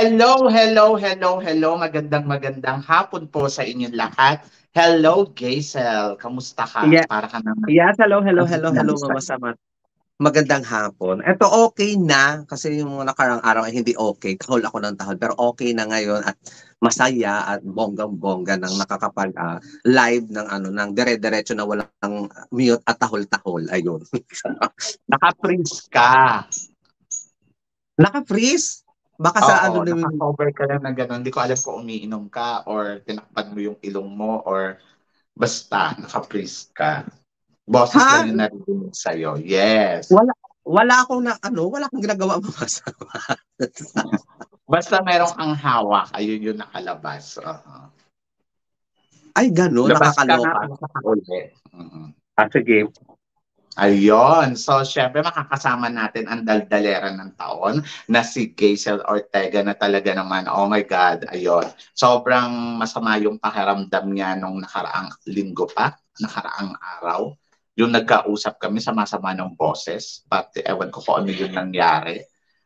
Hello, hello, hello, hello. Magandang hapon po sa inyong lahat. Hello, Gaisel. Kamusta ka? Yeah, Para ka naman yes, hello, hello, ang hello, hello, Mama sinalisan. Sama. Magandang hapon. Eto okay na kasi yung mga nakarang araw ay hindi okay. Tahol ako ng tahol pero okay na ngayon at masaya at bonggang-bongga ng live ng ng dire-diretso na walang mute at tahol-tahol. Ayun. Naka-freeze ka. Naka-freeze? Baka sa Oo, ano na yun. naka-cover ka lang na gano'n. Hindi ko alam kung umiinom ka or tinakpan mo yung ilong mo or basta naka-freeze ka. Boses lang Ha? yung narinig sa'yo. Yes. Wala wala akong ginagawa Mama Sama. Basta merong ang hawak. Ayun yung nakalabas. Ay gano'n, Labas ka nga, nakakaloka. pumunta ka ulit. Sige. Ayun. So, syempre makakasama natin ang daldalera ng taon na si Gaisel Ortega na talaga naman, oh my God, ayun. Sobrang masama yung pakiramdam niya nung nakaraang linggo pa, nakaraang araw. Yung nagkausap kami, sama-sama ng boses. Pati ewan ko kung ano yung nangyari.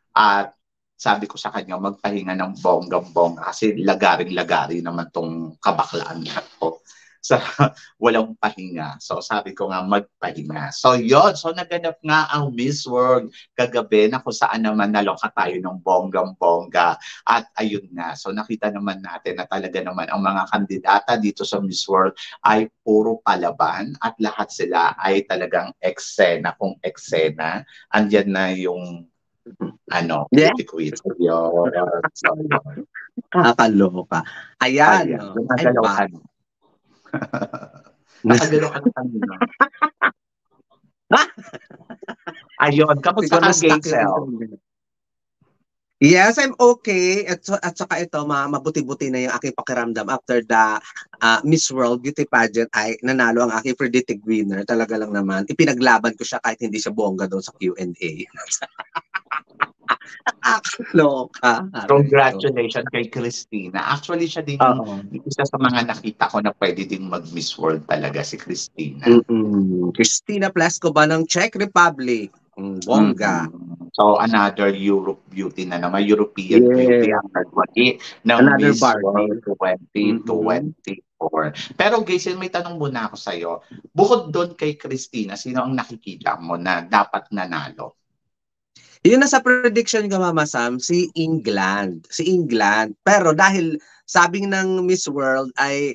At sabi ko sa kanya, magpahinga ng bonggang-bongga kasi lagaring-lagari naman tong kabaklaan na to sa walang pahinga. So sabi ko nga magpahinga. So yon, so naganap nga ang Miss World kagabi na kung saan naman naloka tayo ng bonggang-bongga. At ayun nga, so nakita naman natin na talaga naman ang mga kandidata dito sa Miss World ay puro palaban at lahat sila ay talagang eksena kung eksena. Andyan na yung Yeah. beauty queen. So yun. So yun. Nakakaloka. Ayan, Ayan, oh. Ay gumagalaw ba? ka. Nakagalaw ka na kanina. Ayun, kamusta Siguro ka, na-stuck yung Gaisel? internet. Yes, I'm okay. At saka ito, mabuti-buti na yung aking pakiramdam after the Miss World Beauty Pageant ay nanalo ang aking predicted winner. Talaga lang naman. Ipinaglaban ko siya kahit hindi siya bongga doon sa Q&A. Nakakaloka. Congratulations kay Christina. Actually, siya din yung Oo. isa sa mga nakita ko na pwede din mag-Miss World talaga, si Christina. Christina Plascova ng Czech Republic. Bongga. So, another Europe beauty na naman, European beauty Yeah. ang nagwagi ng Another Miss Barbie. World 2024. Pero Gaisel, may tanong muna ako sa'yo. Bukod doon kay Christina, sino ang nakikita mo na dapat nanalo? Yun nasa prediction ko Mama Sam, si England. Si England. Pero dahil sabi ng Miss World ay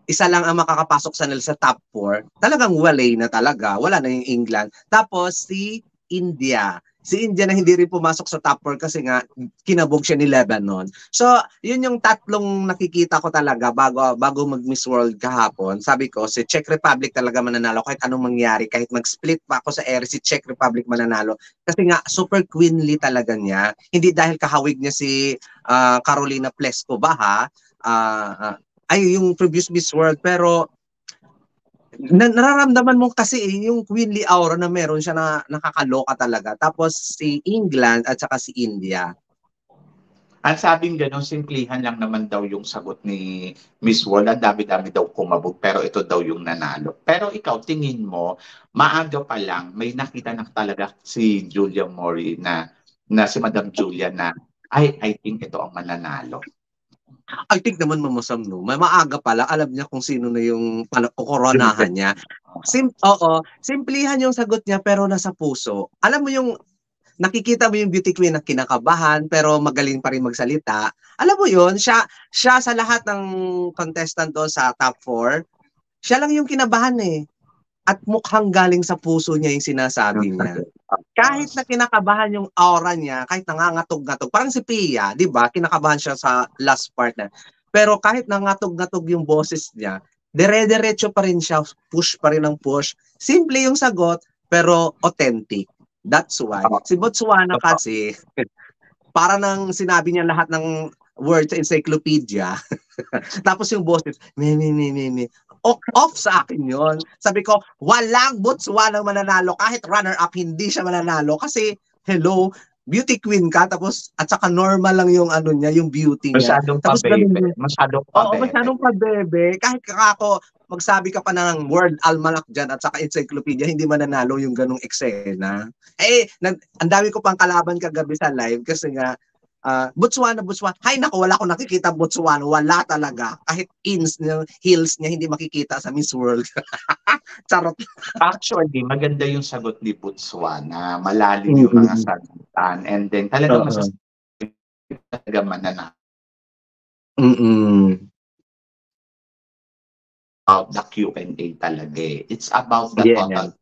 isa lang ang makakapasok sa nila sa top 4, talagang walay na talaga. Wala na yung England. Tapos si India. Si India na hindi rin pumasok sa top 4 kasi nga kinabog siya ni Lebanon. So, yun yung tatlong nakikita ko talaga bago mag-Miss World kahapon. Sabi ko, si Czech Republic talaga mananalo kahit anong mangyari. Kahit mag-split pa ako sa area, si Czech Republic mananalo. Kasi nga, super queenly talaga niya. Hindi dahil kahawig niya si Carolina Pliskova ha. Ay yung previous Miss World pero nararamdaman mo kasi yung queenly aura na meron siya na nakakaloka talaga. Tapos si England at saka si India. Ang sabing gano'n, simplihan lang naman daw yung sagot ni Miss Wall. Ang dami-dami daw kumabog, pero ito daw yung nanalo. Pero ikaw, tingin mo, maaga pa lang, may nakita na talaga si Julia Mori na si Madam Julia na, I think ito ang mananalo. I think naman mamasam no. Maaga pala alam niya kung sino na yung kukoronahan niya. Oo, simplihan yung sagot niya pero nasa puso. Alam mo yung nakikita mo yung beauty queen na kinakabahan pero magaling pa rin magsalita. Alam mo yun, siya sa lahat ng contestant doon sa top 4, siya lang yung kinabahan eh. At mukhang galing sa puso niya yung sinasabi niya. Kahit na kinakabahan yung aura niya, kahit nangangatog-ngatog, parang si Pia, di ba? Kinakabahan siya sa last part na. Pero kahit nangatog-ngatog yung boses niya, dire-diretso pa rin siya, push pa rin ang push. Simple yung sagot, pero authentic. That's why. Si Botswana kasi, para nang sinabi niya lahat ng words sa encyclopedia. Tapos yung boses, me. Off sa akin yon. Sabi ko, walang Botswana mananalo. Kahit runner-up, hindi siya mananalo. Kasi, hello, beauty queen ka. Tapos, at saka normal lang yung ano niya, yung beauty niya. Masyadong Tapos, ganun pabebe. din. Oo, masyadong pabebe. Kahit ako, magsabi ka pa ng word almanac dyan at saka encyclopedia, hindi mananalo yung ganung eksena. Ang dami ko pang kalaban kagabi sa live kasi nga, Botswana. Hay nako, wala akong nakikita Botswana. Wala talaga. Kahit heels niya hindi makikita sa Miss World. Charot. Actually, maganda yung sagot ni Botswana. Malalim yung mga sagutan. And then, talagang masasabi talaga mananalo about the Q&A talaga eh. It's about the total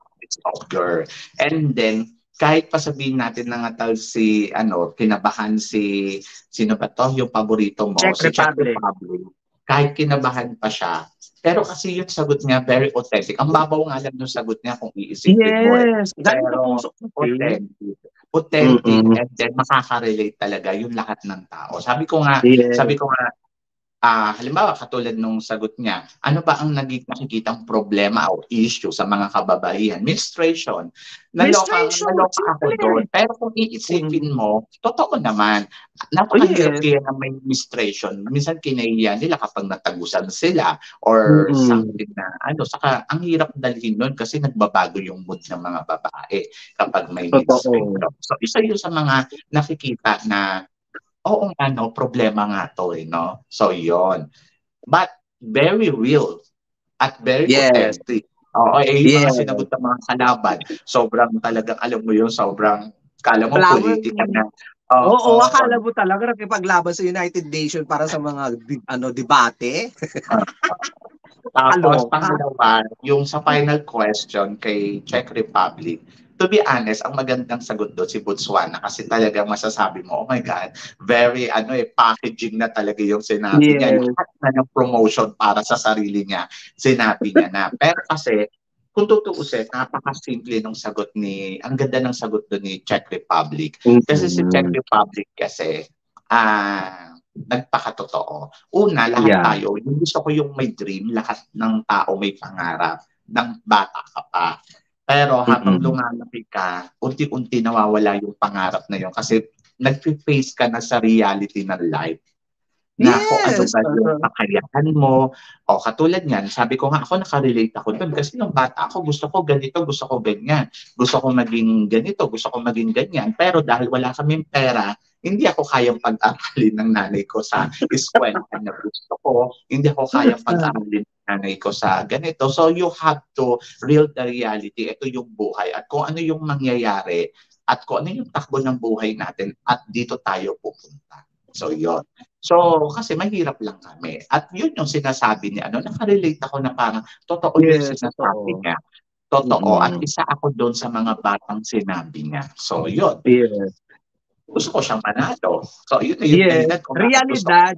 of your... And then, kahit pa sabihin natin na nga si, kinabahan sino ba to? Yung paborito mo? Czech Republic. Kahit kinabahan pa siya, pero kasi yung sagot niya, very authentic. Ang babaw nga lang yung sagot niya kung iisipin mo. Pero authentic. And then makaka-relate talaga yung lahat ng tao. Sabi ko nga, halimbawa, katulad nung sagot niya, ano ba ang nakikitang problema o issue sa mga kababaihan? Menstruation. Naloka ako doon. Pero kung iisipin mo, totoo naman, napakahirap kaya na may menstruation. Minsan kinahiya nila kapag natagusan sila or something na saka ang hirap dalhin nun kasi nagbabago yung mood ng mga babae kapag may menstruation. So isa yun sa mga nakikita na oo nga, problema nga to no? So, yon. But, very real at very authentic. Yung mga sinagot ng mga kalaban, sobrang talagang, alam mo yun, sobrang, kala mo, political na. Akala mo talaga nakipaglaban sa United Nations para sa mga, debate. Tapos, pangalawa, yung sa final question kay Czech Republic, to be honest, ang magandang sagot doon si Botswana kasi talagang masasabi mo, oh my God, very packaging na talaga yung sinabi niya. Lahat na ng promotion para sa sarili niya, sinabi niya na. Pero kasi, kung tutuusin, napaka-simple ng sagot ang ganda ng sagot doon ni Czech Republic. Kasi si Czech Republic kasi, nagpakatotoo. Una, lahat tayo, yung gusto ko yung may dream, lahat ng tao may pangarap, ng bata ka pa. Pero habang lumalaki ka, unti-unti nawawala yung pangarap na yun kasi nag-face ka na sa reality ng life. Na kung ano ba yung kakayahan mo. O katulad niyan, sabi ko nga ako nakarelate ako doon kasi nung bata ako gusto ko ganito, gusto ko ganyan. Gusto ko maging ganito, gusto ko maging ganyan. Pero dahil wala kaming pera, hindi ako kayang pag-aralin ng nanay ko sa eskwela na gusto ko. Hindi ako kayang pag-aralin ng nanay ko sa ganito. So you have to real the reality. Ito yung buhay at kung ano yung mangyayari at kung ano yung takbo ng buhay natin at dito tayo pupunta. So yun. So kasi mahirap lang kami. At yun yung sinasabi niya. Nakarelate ako na parang totoo yung sinasabi niya. Totoo. At isa ako doon sa mga batang sinabi niya. So yun. Gusto ko siyang manalo. So, yun na yung dahilan ko. Realidad.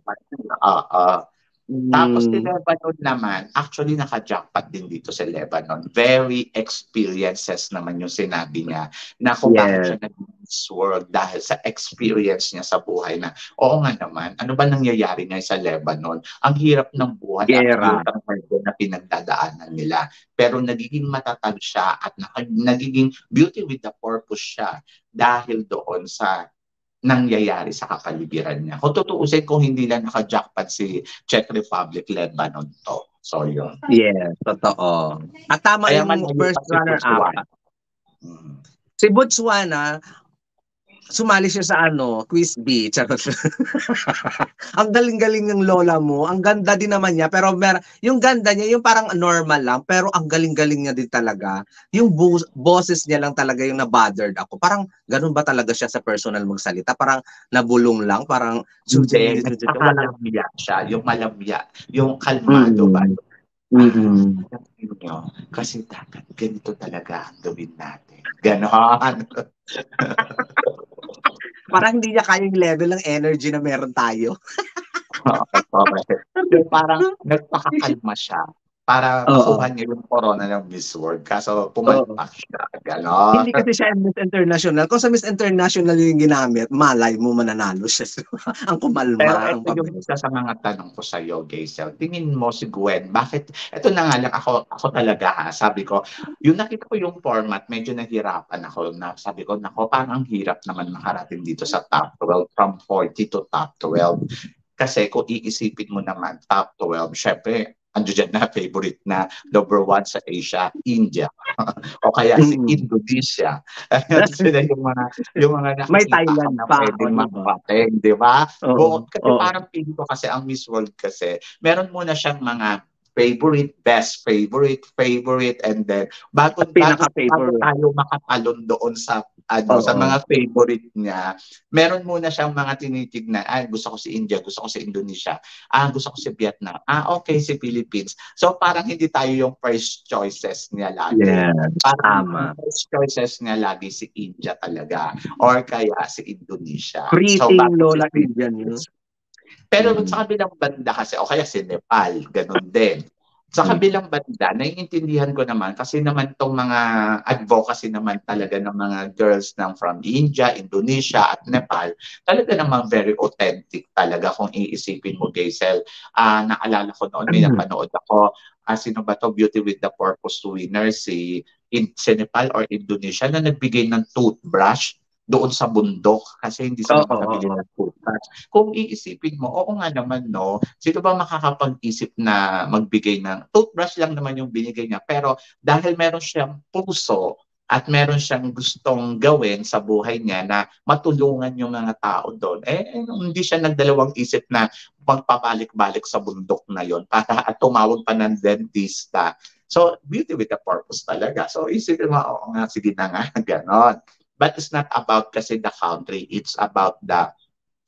Tapos si Lebanon naman, actually naka-jackpot din dito sa Lebanon. Very experiences naman yung sinabi niya na kung bakit siya nag-Miss World dahil sa experience niya sa buhay na, oo nga naman, ano ba nangyayari niya sa Lebanon? Ang hirap ng buhay at yung na pinagdadaanan nila. Pero nagiging matatag siya at nagiging beauty with the purpose siya dahil doon sa nangyayari sa kapaligiran niya. Kung tutuusin, kung hindi lang naka-jackpot si Czech Republic, Lebanon to. So, yun. Yes, totoo. At tama yung first runner-up. Si Botswana, sumali siya sa Quiz Bee. Ang galing-galing ng lola mo. Ang ganda din naman niya. Pero yung ganda niya, yung parang normal lang. Pero ang galing-galing niya din talaga. Yung boses niya lang talaga yung na-bothered ako. Parang ganun ba talaga siya sa personal magsalita? Parang nabulong lang. Parang malamya siya. Yung malamya. Yung kalmado ba? Kasi dapat ganito talaga ang gawin natin. Ganon. Parang hindi niya kaya yung level ng energy na meron tayo. Parang nagpakakalma siya para makuha niya yung corona ng Miss World. Kaso pumalpak siya. Ganon. Hindi kasi siya Miss International. Kung sa Miss International yung ginamit, malay mo mananalo siya. Ang kumalma. Pero ito yung isa sa mga tanong ko sa iyo, Gaysel. Tingin mo si Gwen, bakit? Ito na nga lang ako talaga sabi ko, yung nakita ko yung format, medyo nahirapan ako. Sabi ko, parang hirap naman makarating dito sa top 12 from 40 to top 12. Kasi kung iisipin mo naman, top 12, syempre, ando dyan na favorite na number one sa Asia, India. O kaya si Indonesia. Ayun, sila yung mga May nakikita ka Thailand na pa, pwedeng diba? makapateng, di ba? Oo, Kasi parang feeling ko kasi ang Miss World kasi, meron muna siyang mga favorite, best favorite, and then bago pinaka-favorite. tayo makatalon doon sa sa mga favorite niya, meron muna siyang mga tinitignan. Gusto ko si India, gusto ko si Indonesia, gusto ko si Vietnam, okay, si Philippines. So parang hindi tayo yung first choices niya lagi. Yes, Parang tama. first choices niya lagi si India talaga, or kaya si Indonesia. So Pretty bago si Lola Indian yun. Philippines. Pero sa kabilang banda kasi, o kaya si Nepal, ganun din. Sa kabilang banda, naiintindihan ko naman kasi naman tong mga advocacy naman talaga ng mga girls ng from India, Indonesia at Nepal, talaga naman very authentic talaga kung iisipin mo, Gaisel. Naalala ko noon, may napanood ako, sino ba to, Beauty with the Purpose winner, si Nepal or Indonesia na nagbigay ng toothbrush doon sa bundok kasi hindi sila makabili ng toothbrush. Kung iisipin mo, oo nga naman, no? Sino ba makakapag-isip na magbigay ng toothbrush lang naman yung binigay niya, pero dahil meron siyang puso at meron siyang gustong gawin sa buhay niya na matulungan yung mga tao doon, hindi siya nagdalawang isip na magpabalik-balik sa bundok na yon para tumawag pa ng dentista. So, beauty with a purpose talaga. So, isipin mo, oo nga, sige na nga, ganon. But it's not about kasi the country, it's about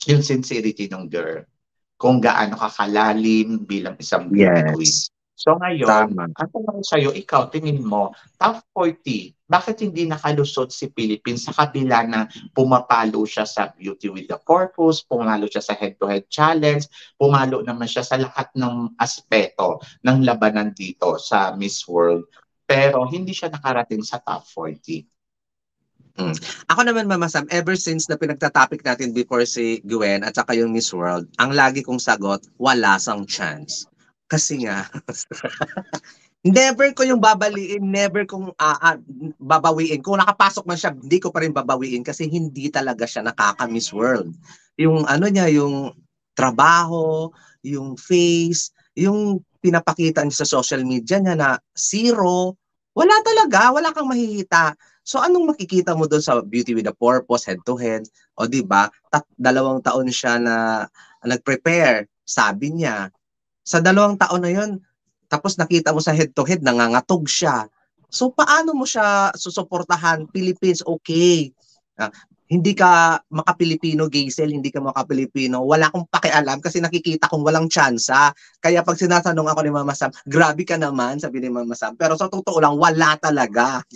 yung sincerity ng girl. Kung gaano kakalalim bilang isang beauty queen. So ngayon, ang tanong sa'yo, ikaw, tingin mo, top 40, bakit hindi nakalusot si Philippines sa kabila na pumapalo siya sa Beauty with the Purpose, pumalo siya sa head-to-head challenge, pumalo naman siya sa lahat ng aspeto ng labanan dito sa Miss World, pero hindi siya nakarating sa top 40? Ako naman, Mama Sam, ever since na pinagtatopic natin before si Gwen at saka yung Miss World, ang lagi kong sagot, wala sang chance. Kasi nga, never ko yung babaliin, never kong babawiin. Kung nakapasok man siya, hindi ko pa rin babawiin kasi hindi talaga siya nakaka-Miss World. Yung ano niya, yung trabaho, yung face, yung pinapakita niya sa social media niya na zero, wala talaga, wala kang mahihita. So anong makikita mo doon sa Beauty with a Purpose, head-to-head? O di ba? 2 taon siya na nag-prepare, sabi niya. Sa 2 taon na yon, tapos nakita mo sa head-to-head, nangangatog siya. So paano mo siya susuportahan? Philippines, okay. Hindi ka maka-Pilipino, Gaisel, hindi ka maka-Pilipino, wala akong pakialam kasi nakikita kong walang tsansa. Kaya pag sinatanong ako ni Mama Sam, grabe ka naman, sabi ni Mama Sam. Pero sa totoo lang, wala talaga.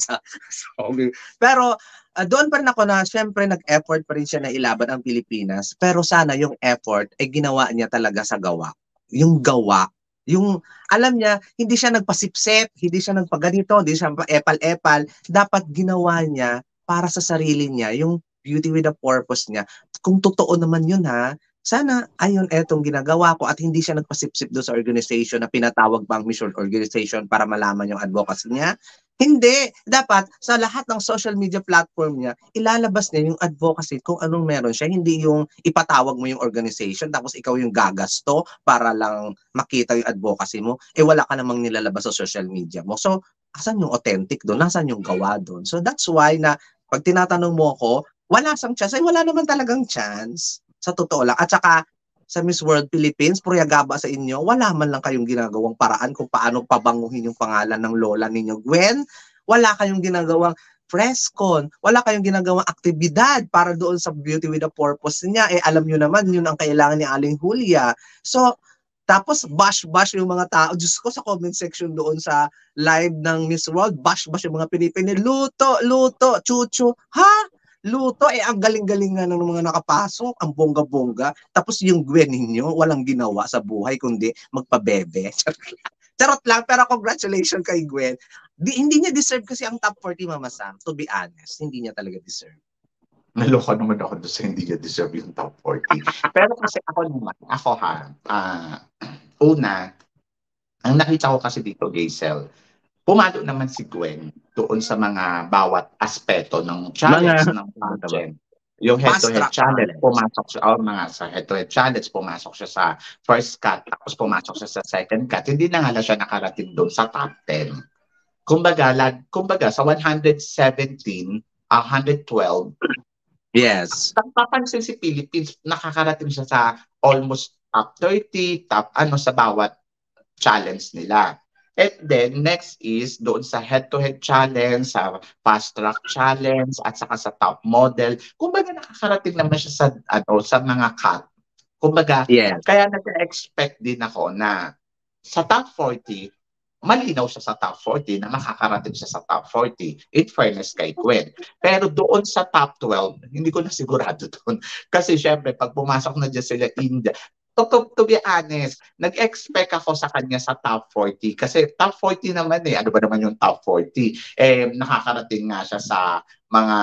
Pero doon pa rin ako na syempre nag-effort pa rin siya na ilaban ang Pilipinas. Pero sana yung effort ay ginawa niya talaga sa gawa. Yung gawa. Yung alam niya, hindi siya nagpasipsip, hindi siya nagpaganito, hindi siya epal-epal. Dapat ginawa niya para sa sarili niya, yung Beauty with a Purpose niya. Kung totoo naman yun ha, sana ayun etong ginagawa ko at hindi siya nagpasipsip doon sa organization na pinatawag pa ang mission organization para malaman yung advocacy niya. Hindi. Dapat sa lahat ng social media platform niya, ilalabas niya yung advocacy kung anong meron siya. Hindi yung ipatawag mo yung organization tapos ikaw yung gagasto para lang makita yung advocacy mo. Wala ka namang nilalabas sa social media mo. So, asan yung authentic doon? Nasaan yung gawa doon? So, that's why na pag tinatanong mo ako, wala sang chance. Wala naman talagang chance. Sa totoo lang. At saka, sa Miss World Philippines, Puriyagaba sa inyo, wala man lang kayong ginagawang paraan kung paano pabanguhin yung pangalan ng lola ninyo, Gwen. Wala kayong ginagawang press con, wala kayong ginagawang aktibidad para doon sa Beauty with a Purpose niya. Alam nyo naman, yun ang kailangan ni Aling Julia. So, tapos bash-bash yung mga tao. Diyos ko, sa comment section doon sa live ng Miss World, bash-bash yung mga Pilipino. Luto, chuchu. Ha? Luto, ang galing-galing nga ng mga nakapasok, ang bongga-bongga. Tapos yung Gwen ninyo, walang ginawa sa buhay kundi magpabebe. Charot lang, pero congratulations kay Gwen. Hindi niya deserve kasi ang top 40, Mama Sam. To be honest, hindi niya talaga deserve. Naloka naman ako doon sa hindi niya deserve yung top 40. Pero kasi una, ang nakita ko kasi dito, Gaisel, pumalo naman si Gwen doon sa mga bawat aspeto ng challenge ng pageant. Yung Fast head-to-head track challenge, challenge. pumasok siya, mga sa head-to-head challenge, pumasok siya sa first cut, tapos pumasok siya sa second cut. Hindi na nga siya nakarating doon sa top 10. Kumbaga sa 117, 112, Yes. papansin si Philippines, nakakarating siya sa almost top 30, top sa bawat challenge nila. And then, next is doon sa head-to-head challenge, sa fast track challenge, at saka sa top model. Kumbaga nakakarating naman siya sa mga cut. Kumbaga, Yes. kaya nag-expect din ako na sa top 40, malinaw siya sa top 40 na makakarating siya sa top 40 in fairness kay Gwen. Pero doon sa top 12, hindi ko na sigurado doon. Kasi syempre, pag pumasok na dyan sila India, to be honest, nag-expect ako sa kanya sa top 40. Kasi top 40 naman ano ba naman yung top 40? Nakakarating nga siya sa mga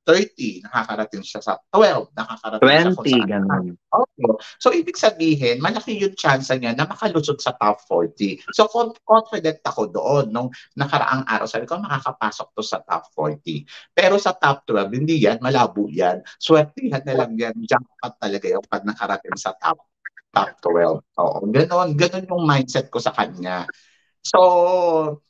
30, nakakarating siya sa 12, nakakarating siya kung 20, saan. ganun. Okay. So, ibig sabihin, malaki yung chance niya na makalusot sa top 40. So, confident ako doon. Nung nakaraang araw, sabi ko, makakapasok to sa top 40. Pero sa top 12, hindi yan, malabo yan. Swertihan na lang yan. Jackpot talaga yung pag nakarating sa top 12. Oo, ganun yung mindset ko sa kanya. So,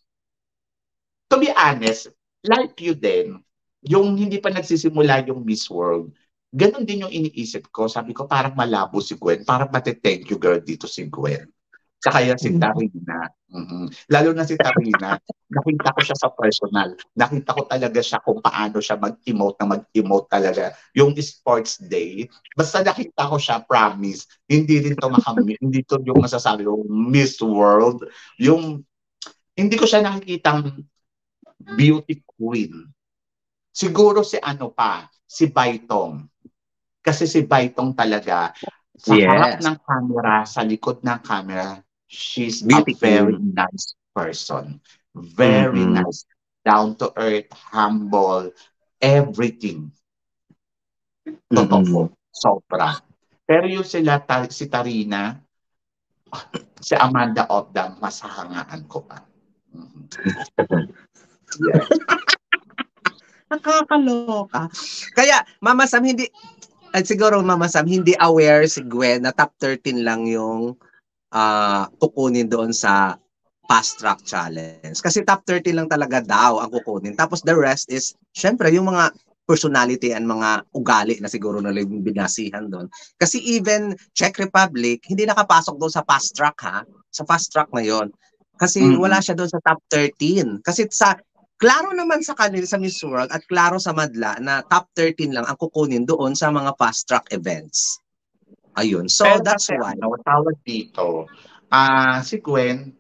to be honest, like you din, yung hindi pa nagsisimula yung Miss World, ganun din yung iniisip ko. Sabi ko, parang malabo si Gwen. Parang thank you girl dito si Gwen. Tsaka yan si Tarina. Lalo na si Tarina, nakita ko siya sa personal. Nakita ko talaga siya kung paano siya mag-emote talaga. Yung sports day, basta nakita ko siya, promise, hindi rin to hindi to yung masasabi yung Miss World. Yung, hindi ko siya nakikitang beauty queen. Siguro si si Baitong. Kasi si Baitong talaga, sa harap ng camera, sa likod ng camera, she's beauty a very queen. nice person. Very nice. Down to earth, humble, everything. Totoo. Sobra. Pero yung si Tarina, si Amanda Otdam, masahangaan ko pa. Yeah. Nakakaloka. Kaya, Mama Sam, siguro Mama Sam, hindi aware si Gwen na top 13 lang yung kukunin doon sa fast track challenge. Kasi top 30 lang talaga daw ang kukunin. Tapos the rest is, syempre, yung mga personality and mga ugali na siguro na binasihan doon. Kasi even Czech Republic, hindi nakapasok doon sa fast track sa fast track na yon. Kasi wala siya doon sa top 13. Kasi klaro naman sa kanila sa Miss World at klaro sa Madla na top 13 lang ang kukunin doon sa mga fast track events. Ayun. So, pero that's kasi, why. Tawag dito, si Gwen,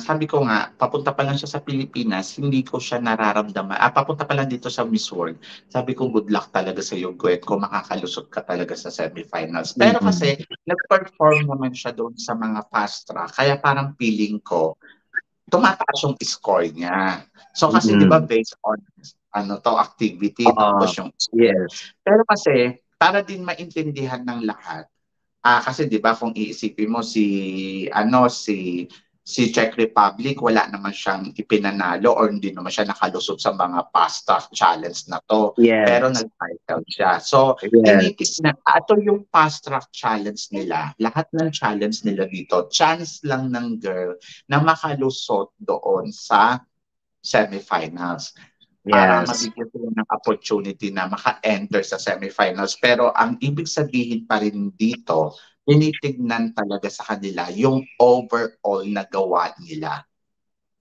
sabi ko nga, papunta pa lang siya sa Pilipinas, hindi ko siya nararamdaman. Papunta pa lang dito sa Miss World. Sabi ko, good luck talaga sa iyo, Gwen, kung makakalusot ka talaga sa semifinals. Pero kasi, nag-perform naman siya doon sa mga fast track. Kaya parang feeling ko, tumataas yung score niya. So kasi 'di ba based on activity tapos yung score. Yes. Pero kasi para din maintindihan ng lahat, kasi 'di ba kung iisipin mo si Czech Republic, wala naman siyang ipinanalo or hindi naman siya nakalusot sa mga fast track challenge na to. Yes. Pero nag-title siya. So, initis na, ato yung fast track challenge nila, lahat ng challenge nila dito, chance lang ng girl na makalusot doon sa semifinals. Para mabigyan sila ng opportunity na maka-enter sa semifinals. Pero ang ibig sabihin pa rin dito, tinitignan talaga sa kanila yung overall na gawa nila.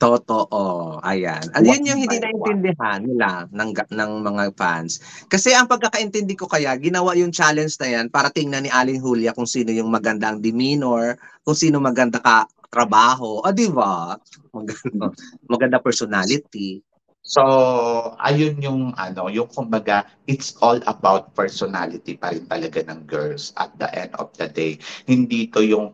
Totoo. Ayan. Yun yung hindi naintindihan nila ng mga fans. Kasi ang pagkakaintindi ko kaya, ginawa yung challenge na yan para tingnan ni Aling Julia kung sino yung maganda ang demeanor, kung sino maganda ka trabaho. Di ba? Maganda personality. So, ayun yung yung kumbaga, it's all about personality pa rin talaga ng girls at the end of the day. Hindi to yung,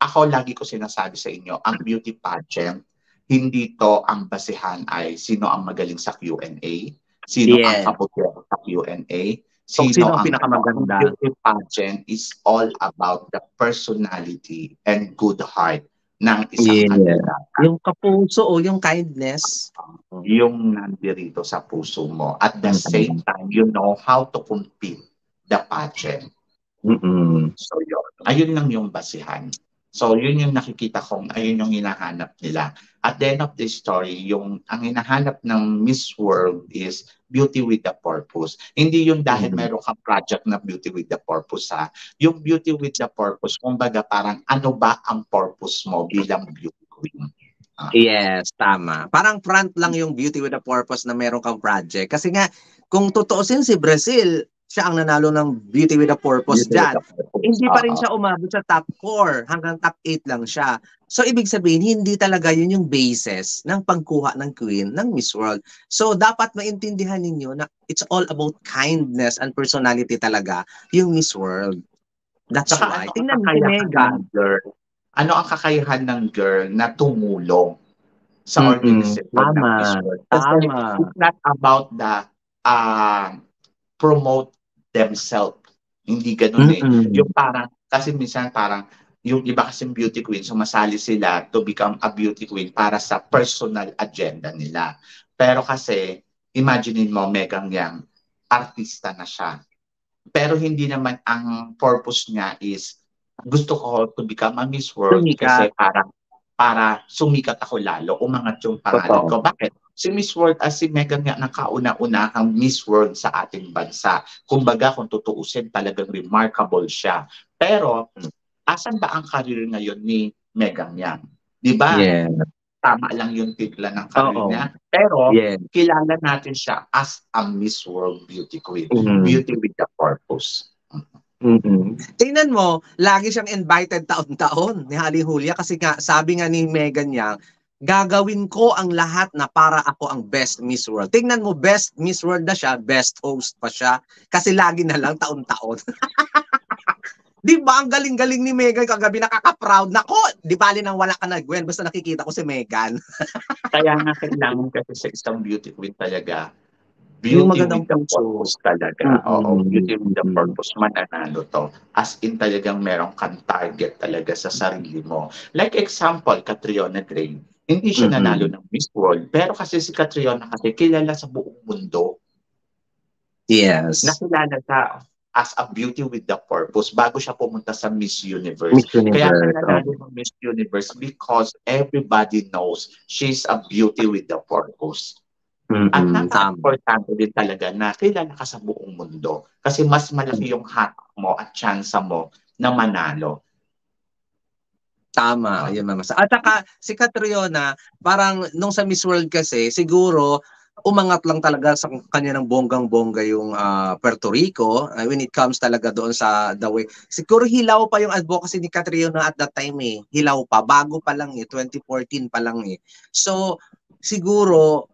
ako lagi ko sinasabi sa inyo, ang beauty pageant, hindi to ang basihan ay sino ang magaling sa Q&A, sino ang kabutero sa Q&A, sino ang pinakamaganda. Beauty pageant is all about the personality and good heart ng isang kandidata. Yung kapuso o yung kindness. Yung nandirito sa puso mo. At the same time, you know how to compete the pageant. Mm-mm. So yun, ayun lang yung basihan. So yun yung nakikita kong, ayun yung hinahanap nila. At the end of the story, ang hinahanap ng Miss World is beauty with a purpose. Hindi yung dahil meron kang project na beauty with the purpose ha. Yung beauty with the purpose, kumbaga parang ano ba ang purpose mo bilang beauty queen? Yes, tama. Parang front lang yung beauty with a purpose na meron kang project. Kasi nga, kung tutuusin si Brazil, siya ang nanalo ng beauty with a purpose Beauty with dyan. a purpose. Hindi pa rin siya umabot sa top 4. Hanggang top 8 lang siya. So, ibig sabihin, hindi talaga yun yung basis ng pagkuha ng queen ng Miss World. So, dapat maintindihan ninyo na it's all about kindness and personality talaga yung Miss World. That's Saka why. Tingnan mo si Megan. Ano ang kakayahan ng girl na tumulong sa organization ng Miss Tama. World? Kasi it's not about the promote themselves. Hindi ganun eh. Yung parang, kasi minsan parang, yung iba kasing beauty queen, sumasali sila to become a beauty queen para sa personal agenda nila. Pero kasi, imaginein mo, Megan Yang, artista na siya. Pero hindi naman ang purpose niya is, gusto ko to become a Miss World kasi parang para sumikat ako lalo, umangat yung pangalan ko. Bakit? Si Miss World si Megan nga nakauna-unahang Miss World sa ating bansa. Kumbaga, kung tutuusin, talagang remarkable siya. Pero, asan ba ang career ngayon ni Megan Yang? Di ba? Yeah. Tama lang yung tigla ng career niya. Pero, kilala natin siya as a Miss World Beauty Queen. Beauty with a purpose. Tingnan mo, lagi siyang invited taon-taon ni Halle Julia kasi nga, sabi nga ni Megan Yang, gagawin ko ang lahat na para ako ang best Miss World. Tingnan mo, best Miss World na siya, best host pa siya kasi lagi na lang taon-taon. Di ba? Ang galing-galing ni Megan kagabi, nakaka-proud. Nako, di bali nang wala ka na, Gwen, basta nakikita ko si Megan. Kaya nga kailangan kasi sa isang beauty queen talaga, beauty with the purpose talaga. Oo, beauty with the purpose, mananalo to. As in talagang meron kang target talaga sa sarili mo. Like example, Catriona Gray. Hindi siya nanalo ng Miss World, pero kasi si Catriona kasi kilala sa buong mundo. Yes. Nakilala siya as a beauty with the purpose bago siya pumunta sa Miss Universe. Kaya siya nanalo ng Miss Universe because everybody knows she's a beauty with the purpose. At napaka-importante din talaga na kilala ka sa buong mundo kasi mas malaki yung hatak mo at tsansa mo na manalo. Tama, yun mama. At saka si Catriona, parang nung sa Miss World kasi, siguro umangat lang talaga sa kanya ng bonggang-bongga yung Puerto Rico when it comes talaga doon sa the way. Siguro hilaw pa yung advocacy ni Catriona at that time eh. Hilaw pa. Bago pa lang eh. 2014 pa lang eh. So, siguro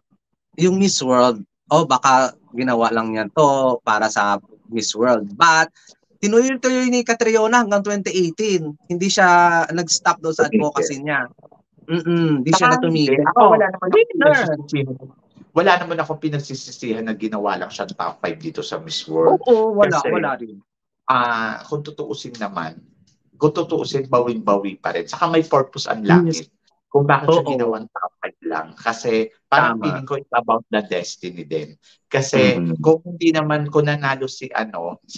yung Miss World, baka ginawa lang niya to para sa Miss World. But, tinuloy-tuloy ni Catriona hanggang 2018. Hindi siya nag-stop doon sa advocacy niya. Hindi siya natumigil. Wala naman ako pinagsisisihan na ginawa lang siya top 5 dito sa Miss World. Oo, wala rin. Kung tutuusin, bawing-bawi pa rin. Saka may purpose ang langit. Kung bakit siya ginawang top 5 lang. Kasi parang feeling ko it's about the destiny din. Kasi kung hindi naman, kung nanalo si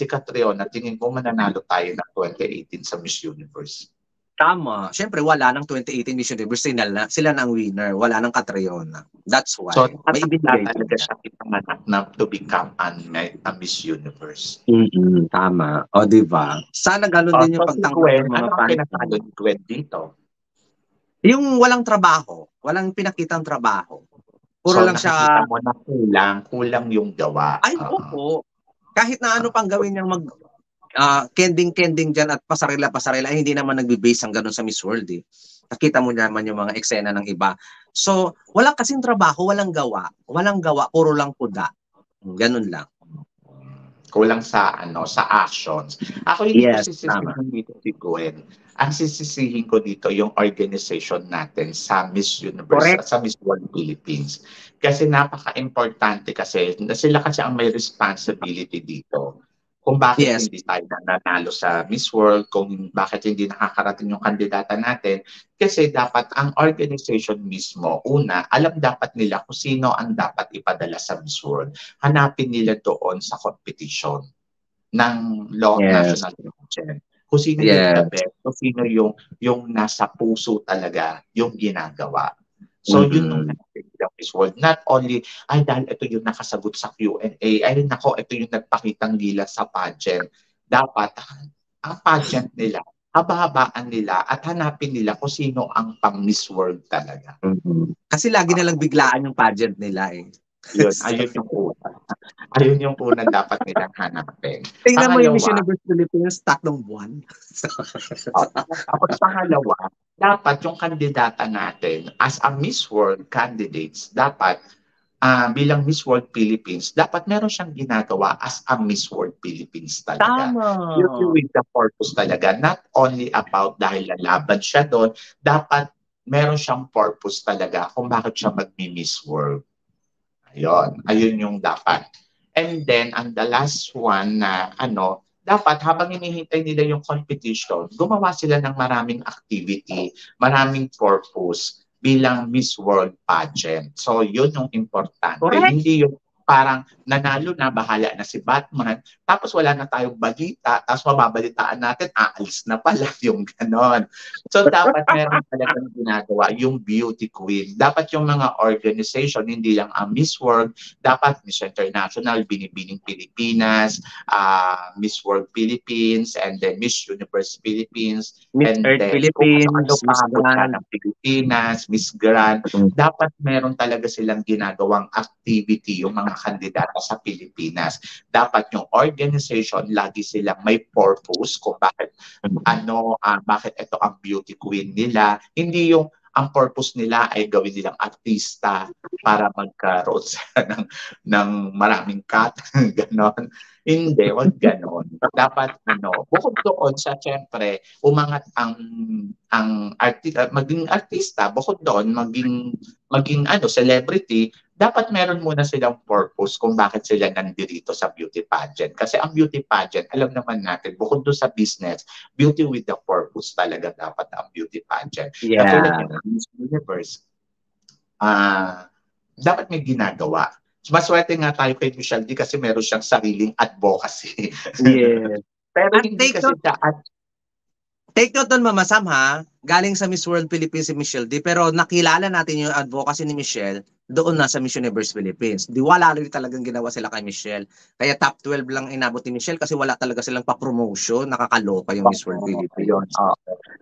Catriona, tingin ko mananalo tayo ng 2018 sa Miss Universe. Tama. Siyempre, wala ng 2018 Miss Universe. Sila na ang winner. Wala ng Catriona. That's why. So, may ibigay talaga siya ipanganak na to become a Miss Universe. Tama. O, diba? Sana gano'n din yung pagtanggap ng mga fans. Ano ni Gwen dito? Yung walang trabaho. Walang pinakitang trabaho. Puro lang siya. Nakikita mo na kulang yung gawa. Ay, oo. Kahit na ano pang gawin niyang kending-kending dyan at pasarela-pasarela, hindi naman nagbe-base ang ganun sa Miss World eh. Nakita mo naman yung mga eksena ng iba. So, wala kasing trabaho, walang gawa. Walang gawa, puro lang puda. Ganun lang. Kulang sa actions. Ako hindi ko sisisihin dito si Gwen. Ang sisisihin ko dito yung organization natin sa Miss Universe at sa Miss World Philippines. Kasi napaka-importante kasi sila kasi ang may responsibility dito. Kung bakit hindi tayo nanalo sa Miss World, kung bakit hindi nakakarating yung kandidata natin. Kasi dapat ang organization mismo, una, alam dapat nila kung sino ang dapat ipadala sa Miss World. Hanapin nila doon sa competition. ng law of Yes. national pageant. Kung sino yung the Yes. best, kung sino yung nasa puso talaga yung ginagawa. So, yun nung ng Miss World. Not only, ay dahil ito yung nakasagot sa Q&A, ay nako, ito yung nagpakitang gilas sa pageant. Dapat, ang pageant nila, haba-habaan nila at hanapin nila kung sino ang pang Miss World talaga. Kasi lagi nalang biglaan yung pageant nila eh. Yun, ayun yung una. Ayun yung unang dapat nilang hanapin. Tingnan mo yung Miss Pangalawa, Universe Philippines, 3 buwan. tapos pangalawa, dapat yung kandidata natin as a Miss World candidates, dapat bilang Miss World Philippines, dapat meron siyang ginagawa as a Miss World Philippines talaga. Tama. Beauty with the purpose talaga. Not only about dahil lalaban siya doon, dapat meron siyang purpose talaga kung bakit siya magmi-Miss World. Ayun yung dapat. And then, ang the last one na dapat habang hinihintay nila yung competition, gumawa sila ng maraming activity, maraming purpose bilang Miss World pageant. So, yun yung importante. Correct. Hindi yung parang nanalo na, bahala na si Batman, tapos wala na tayong balita, tapos mababalitaan natin, aalis na pala yung ganon. So, dapat meron talagang ginagawa yung beauty queen. Dapat yung mga organization, hindi lang ang Miss World, dapat Miss International, Binibining Pilipinas, Miss World Philippines, and then Miss Universe Philippines, Miss and Earth then Philippines, kung ano Miss Grand. ng Pilipinas, Miss Grand, dapat meron talaga silang ginagawang activity yung mga kandidata sa Pilipinas. Dapat yung organization lagi silang may purpose kung bakit bakit ito ang beauty queen nila. Hindi yung ang purpose nila ay gawin nilang artista para magkaroon sila ng maraming cut, ganon. Hindi, wag ganon. Dapat bukod doon sa syempre umangat ang maging artista, bukod doon maging celebrity, dapat meron muna silang purpose kung bakit sila nandito sa beauty pageant. Kasi ang beauty pageant, alam naman natin, bukod doon sa business, beauty with the purpose talaga dapat ang beauty pageant. Yeah. Katulad ng Miss Universe, dapat may ginagawa. Maswerte nga tayo kay Michelle D kasi meron siyang sariling advocacy. Yes. Pero At hindi kasi take note doon, Mama Sam, ha? Galing sa Miss World Philippines si Michelle D. Pero nakilala natin yung advocacy ni Michelle doon na sa Miss Universe Philippines. Di wala rin talagang ginawa sila kay Michelle. Kaya top 12 lang inabot ni Michelle kasi wala talaga silang pa-promotion. Nakakaloka yung Miss World Philippines.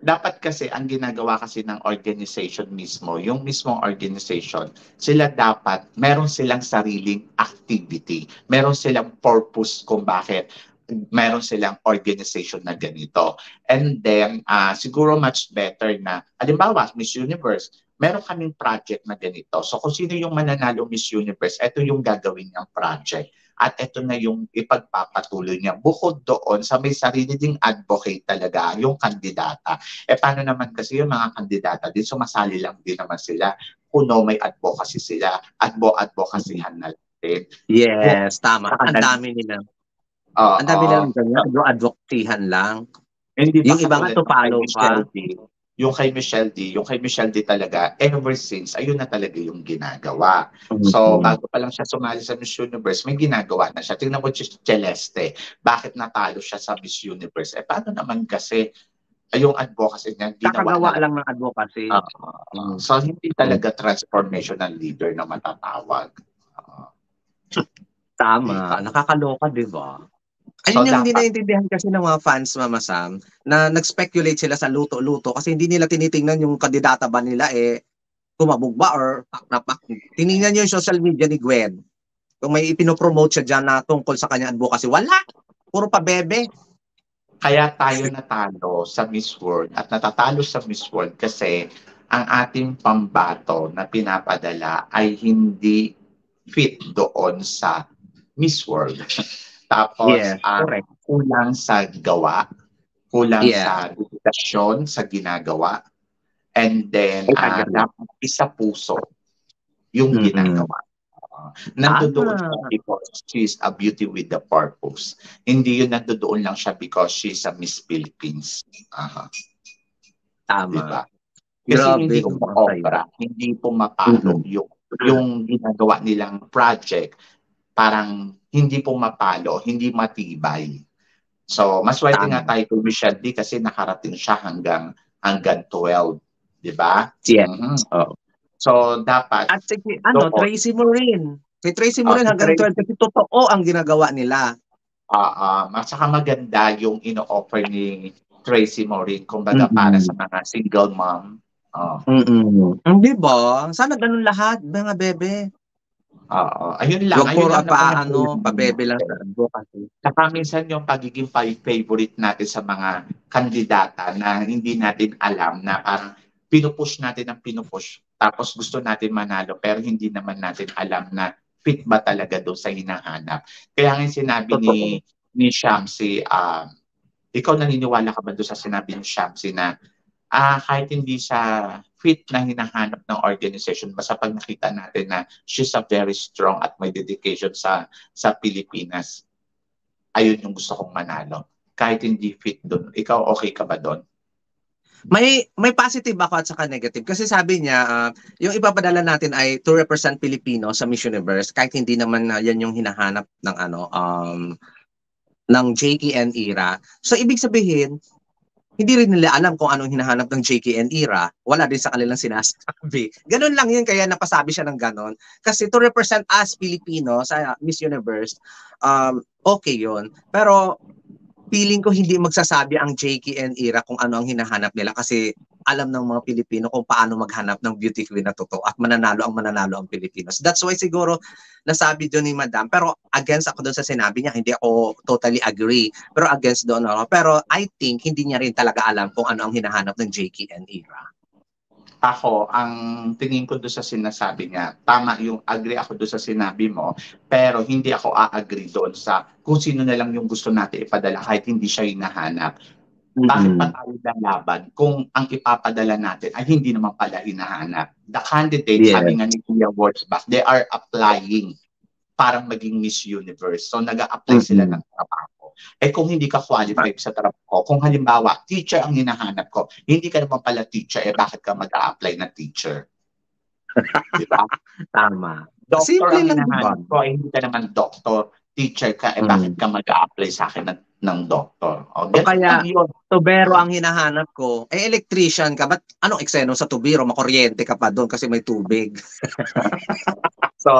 Dapat kasi ang ginagawa kasi ng organization mismo, yung mismong organization, sila dapat meron silang sariling activity. Meron silang purpose kung bakit meron silang organization na ganito. And then, siguro much better na, halimbawa, Miss Universe, meron kaming project na ganito. So kung sino yung mananalo Miss Universe, ito yung gagawin niyang project. At ito na yung ipagpapatuloy niya. Bukod doon, sa may sarili ding advocate talaga, yung kandidata. Paano naman kasi yung mga kandidata din, sumasali lang din naman sila. Kuno may advocacy sila, advocacyhan na natin. Yes, tama. Ang dami nila. Ang dami lang ganyan, advocacyhan lang. Hindi yung iba nga to follow pa. Yung kay Michelle D talaga, ever since, ayun na talaga yung ginagawa. So, bago pa lang siya sumali sa Miss Universe, may ginagawa na siya. Tingnan mo si Celeste, bakit natalo siya sa Miss Universe? Paano naman kasi yung advocacy niya, ginawa lang ng advocacy. So, hindi talaga transformational leader na matatawag. Tama, nakakaloka, di ba? Ayun yung hindi naiintindihan kasi ng mga fans, Mama Sam, na nag-speculate sila sa luto-luto kasi hindi nila tinitingnan yung kandidata ba nila kumabog ba or pak na pak. Tiningnan nyo yung social media ni Gwen. Kung may ipinopromote siya dyan na tungkol sa kanya advocacy, wala. Puro pa bebe. Kaya tayo natalo sa Miss World at natatalo sa Miss World kasi ang ating pambato na pinapadala ay hindi fit doon sa Miss World. Tapos, kulang sa gawa, kulang sa dedikasyon sa ginagawa, and then, dapat isa puso yung ginagawa. Nandoon siya because she is a beauty with the purpose. Hindi yun nandoon lang siya because she is a Miss Philippines. Tama. Diba? Kasi hindi umaobra, hindi pumapalo yung ginagawa nilang project. Parang hindi pumapalo, hindi matibay. So, maswerte nga Tama. tayo kay Michelle D kasi nakarating siya hanggang 12, 'di ba? Yes. Oh. So, dapat At si doon, Tracy Morin. Si Tracy Morin si hanggang Tracy, 12 kasi totoo ang ginagawa nila. at saka maganda yung ino-offer ni Tracy Morin, kumbaga para sa Mm. mga single mom. Oh, Di ba? Sana ganun lahat, mga bebe. ayun lang, Wag ayun puro lang naman yung pabebe lang sa advocacy. saka minsan yung pagiging favorite natin sa mga kandidata na hindi natin alam na parang pinupush natin ang pinupush tapos gusto natin manalo pero hindi naman natin alam na fit ba talaga doon sa hinahanap. Kaya nga yung sinabi Totoo. ni Shamsi, ikaw naniniwala ka ba doon sa sinabi ni Shamsi na kahit hindi siya fit na hinahanap ng organization, basta pag nakita natin na she's a very strong at may dedication sa Pilipinas, ayun yung gusto kong manalo. Kahit hindi fit doon. Ikaw, okay ka ba doon? May positive ako at saka negative kasi sabi niya yung ipapadala natin ay to represent Filipino sa Miss Universe kahit hindi naman yan yung hinahanap ng ng JKN era. So ibig sabihin hindi rin nila alam kung anong hinahanap ng JKN era. Wala din sa kanilang sinasabi. Ganun lang yun kaya napasabi siya ng ganon. Kasi to represent us Filipino sa Miss Universe, okay yun. Pero feeling ko hindi magsasabi ang JKN era kung ano ang hinahanap nila kasi alam ng mga Pilipino kung paano maghanap ng beauty queen na totoo at mananalo ang Pilipinos. That's why siguro nasabi doon ni Madam. Pero against ako doon sa sinabi niya, hindi ako totally agree. Pero against doon ako. Pero I think hindi niya rin talaga alam kung ano ang hinahanap ng JKN era. Ako, ang tingin ko doon sa sinasabi niya, tama yung agree ako doon sa sinabi mo, pero hindi ako a-agree doon sa kung sino na lang yung gusto natin ipadala kahit hindi siya hinahanap. Bakit pa tayo lalaban kung ang ipapadala natin ay hindi naman pala hinahanap? The candidates, sabi nga ni Kuya Wurzbach, they are applying parang maging Miss Universe. So, nag-a-apply sila ng trabaho. Kung hindi ka qualified sa trabaho, kung halimbawa, teacher ang hinahanap ko, hindi ka naman pala teacher, bakit ka mag-a-apply na teacher? Di ba? Tama. Doctor Simple ang lang, hinahanap ko, hindi ka naman doctor, teacher ka, bakit ka mag-a-apply sa akin ng doctor? O kaya, yun. tubero ang hinahanap ko, electrician ka, ba't anong ekseno sa tubero? Makuryente ka pa doon kasi may tubig. So,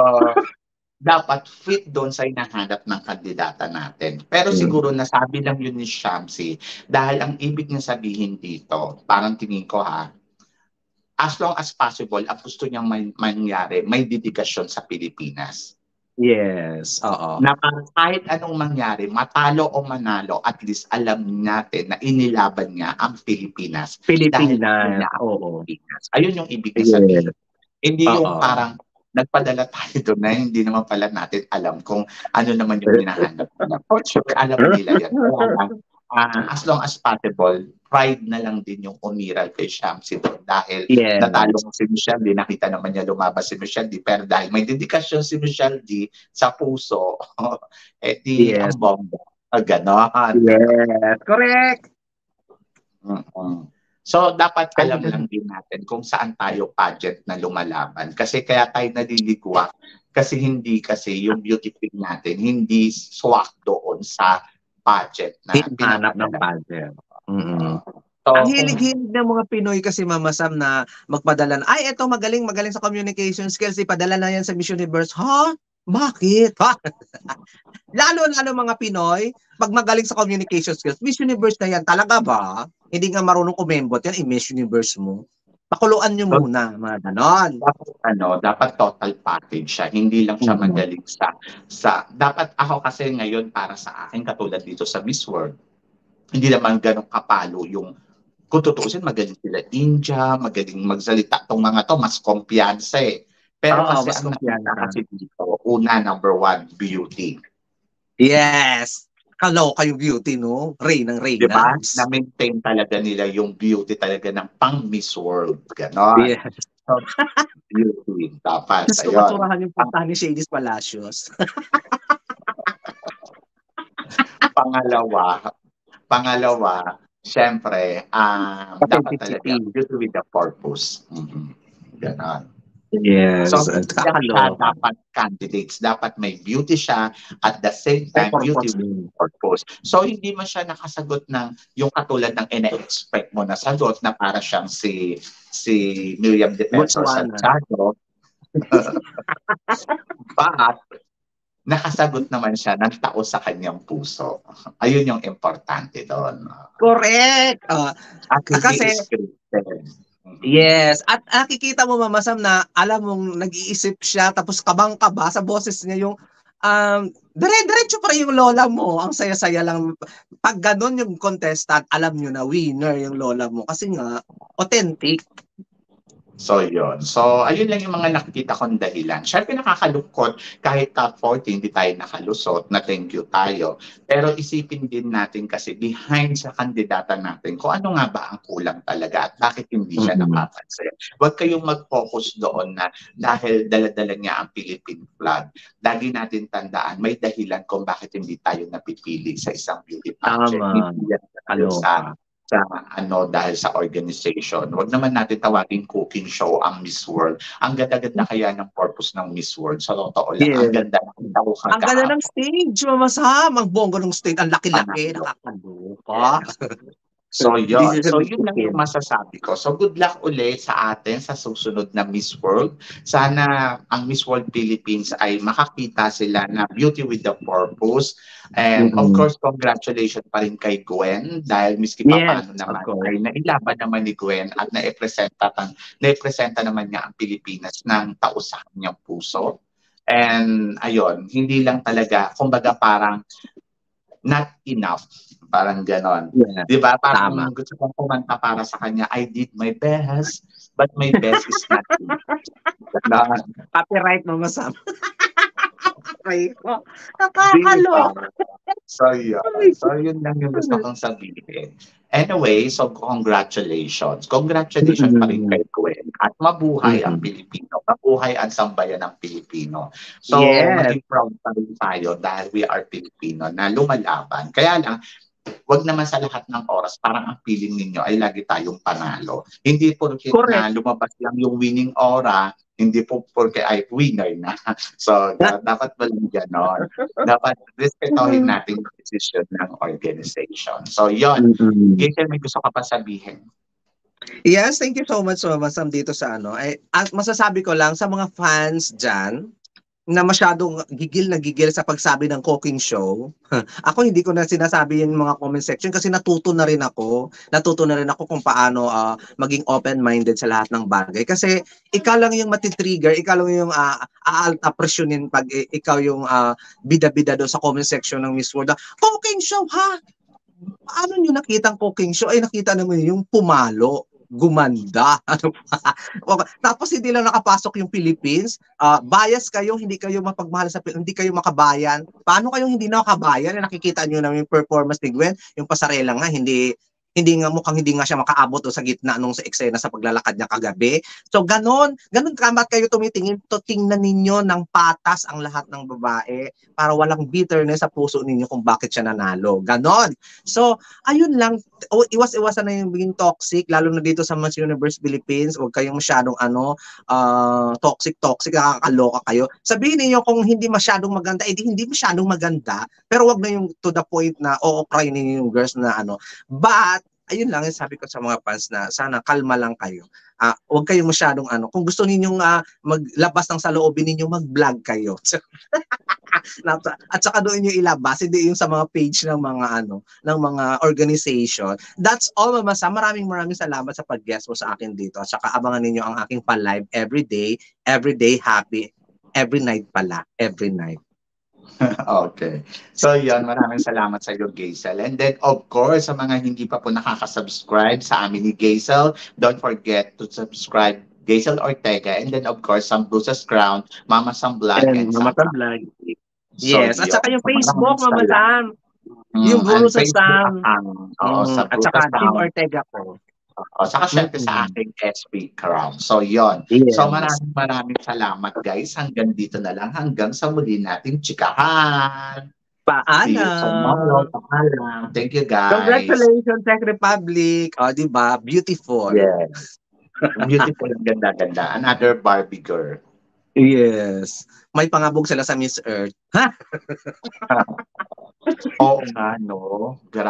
dapat fit doon sa hinahanap ng kandidata natin. Pero siguro nasabi lang yun ni Shamsi dahil ang ibig niya sabihin dito, parang tingin ko as long as possible, ang gusto niyang mangyari, may dedikasyon sa Pilipinas. Yes, oo. Na kahit anong mangyari, matalo o manalo, at least alam natin na inilaban niya ang Pilipinas. Dahil oo. Pilipinas. Ayun yung ibig niya sabihin. Hindi yung Oo. parang nagpadala tayo doon na hindi naman pala natin alam kung ano naman yung hinahanap nila. For sure, alam nila yan. As long as possible, pride na lang din yung umiral kay Shamsi doon dahil natalo mo si Michelle D, nakita naman niya lumabas si Michelle D, pero dahil may dedikasyon si Michelle D sa puso, ang bomba. Ganon. Yes, correct. So, dapat alam lang din natin kung saan tayo pageant na lumalaban. Kasi kaya tayo naliligwa. Kasi hindi kasi yung beauty queen natin, hindi swak doon sa pageant na hinahanap ng pageant. So, ang hilig-hilig ng mga Pinoy kasi Mama Sam na magpadala na, ay eto magaling sa communication skills, ipadala na yan sa Miss Universe. Ha? Bakit? Ha? Lalo mga Pinoy, pag magaling sa communication skills, Miss Universe na yan. Talaga ba? Hindi nga marunong kumembot yan, Miss Universe mo. Pakuluan nyo muna, mga ganon. Dapat total package siya. Hindi lang siya magaling dapat ako kasi ngayon para sa akin, katulad dito sa Miss World, hindi naman ganun kapalo yung, kung tutuusin, magaling sila India, magaling magsalita tong mga to, mas kumpiyansa Pero kasi ang nakita kasi dito, una, number one, beauty. Yes! Kaloka yung beauty, no? Reynang Reyna. Diba? Na-maintain talaga nila yung beauty talaga ng pang Miss World. Ganon. Yes. So, beauty. Dapat. Gusto maturahan yung puntahan ni Shadis Palacios. Pangalawa, syempre, dapat talaga beauty with a purpose. Ganon. So, Yes, hindi lang siya kakaloka. dapat candidates. Dapat may beauty siya at the same May time beauty purpose with din. purpose. So, hindi mo siya nakasagot ng yung katulad ng ina-expect mo na sagot na para siyang si Miriam Defensor Botswana. Salgado. But, nakasagot naman siya ng tao sa kanyang puso. Ayun yung importante doon. Correct! At hindi Kasi, scripted. yes. At nakikita mo, Mama Sam, na alam mong nag-iisip siya, tapos kabang-kaba sa boses niya yung dire-diretso pa rin yung lola mo. Ang saya-saya lang. Pag ganun yung contestant, alam nyo na winner yung lola mo. Kasi nga, authentic. So, yun. So, ayun lang yung mga nakikita kong dahilan. Siyempre, nakakalungkot kahit top 40, hindi tayo nakalusot, na thank you tayo. Pero isipin din natin kasi behind sa kandidata natin kung ano nga ba ang kulang talaga at bakit hindi siya napapansin. Huwag kayong mag-focus doon na dahil dala-dala niya ang Philippine flag. Lagi natin tandaan, may dahilan kung bakit hindi tayo napipili sa isang beauty pageant. Tama. Hindi yan sa dahil sa organization. Huwag naman natin tawagin cooking show ang Miss World. Ang ganda-ganda kaya ng purpose ng Miss World. Sa totoo lang, Yes. ang ganda ng tao Ang ganda ng stage, Mama Sam. Ang bonggo ng stage. Ang laki-laki. Nakakaloka. So yun. This is So a yun lang big yung masasabi ko. So good luck ulit sa atin sa susunod na Miss World. Sana ang Miss World Philippines ay makakita sila na beauty with the purpose. And of course, congratulations pa rin kay Gwen dahil miski pa paano naman ay nailaban naman ni Gwen at naipresenta naman niya ang Pilipinas ng tao sa kanyang puso. And ayun, hindi lang talaga, kumbaga parang not enough. Parang ganon. Yeah. Di ba? Parang gusto kong kumanta para sa kanya, I did my best, but my best is not enough. Copyright, Mama Sam. Nakakaloka. So yun lang yung gusto kong sabihin. Anyway, so congratulations. Congratulations pa rin kay Gwen. At mabuhay ang Pilipino. Mabuhay ang sambayan ng Pilipino. So maging proud pa rin tayo dahil we are Filipino na lumalaban. Kaya lang, wag naman sa lahat ng oras, parang ang feeling ninyo ay lagi tayong panalo. Hindi porket na lumabas lang yung winning aura, hindi po porque ay winner na. So, dapat walang ganon. Dapat respetohin natin yung decision ng organization. So, yun. Gator, may gusto ka pa sabihin? Yes, thank you so much, Mama Sam, dito sa at masasabi ko lang sa mga fans dyan, na masyadong gigil sa pagsabi ng cooking show. Ako hindi ko na sinasabi yung mga comment section kasi natuto na rin ako kung paano maging open-minded sa lahat ng bagay. Kasi ikaw lang yung matitrigger, ikaw lang yung presyonin pag ikaw yung bida-bida doon sa comment section ng Miss World. Cooking show ha? Paano nyo nakita ang cooking show? Ay nakita naman yung pumalo. Gumanda. Tapos hindi lang nakapasok yung Philippines. Bias kayo, hindi kayo mapagmahal hindi kayo makabayan. Paano kayong hindi nakakabayan? Nakikita nyo naman yung performance ni Gwen, yung pasarela nga, hindi mukhang hindi nga siya makaabot sa gitna nung sa eksena sa paglalakad niya kagabi. So ganon kamat kayo tumitingin, tingnan ninyo ng patas ang lahat ng babae para walang bitterness sa puso ninyo kung bakit siya nanalo. Ganon. So ayun lang, iwas-iwasan na yung being toxic, lalo na dito sa Miss Universe Philippines. Huwag kayong masyadong toxic, nakakaloka kayo. Sabihin niyo kung hindi masyadong maganda, edi hindi masyadong maganda, pero wag na yung to the point na cry ninyo yung girls na But ayun lang yung sabi ko sa mga fans na sana kalma lang kayo. Huwag kayong masyadong kung gusto ninyong maglabas ng saloobin ninyo, mag-vlog kayo. At saka doon yung ilabas, hindi yung sa mga page ng mga ng mga organization. That's all, Mama Sam. Maraming salamat sa pag-guest mo sa akin dito. At saka abangan ninyo ang aking pa-live every day happy, every night pala, every night. Okay. So yun, maraming salamat sa iyo, Gazel. And then of course, sa mga hindi pa po nakaka-subscribe sa amin ni Gazel, don't forget to subscribe Gazel Ortega, and then of course, Sam Brusas Crown, Mama Sam Vlog, and Mama Sam Vlog. Yes, at saka yung Facebook, Mama Sam. Yung Brusas Sam. At saka Team Ortega po. Saka syempre sa aking SB Crown. So yon. Yes. So maraming salamat guys. Hanggang dito na lang. Hanggang sa muli nating chikahan. Paalam. See you tomorrow. Paalam. Thank you guys. Congratulations, Czech Republic. Diba? Beautiful. Yes. Beautiful, ang ganda-ganda. Another Barbie girl. Yes. May pangabog sila sa Miss Earth. Ha? Oo nga, no? Grabe.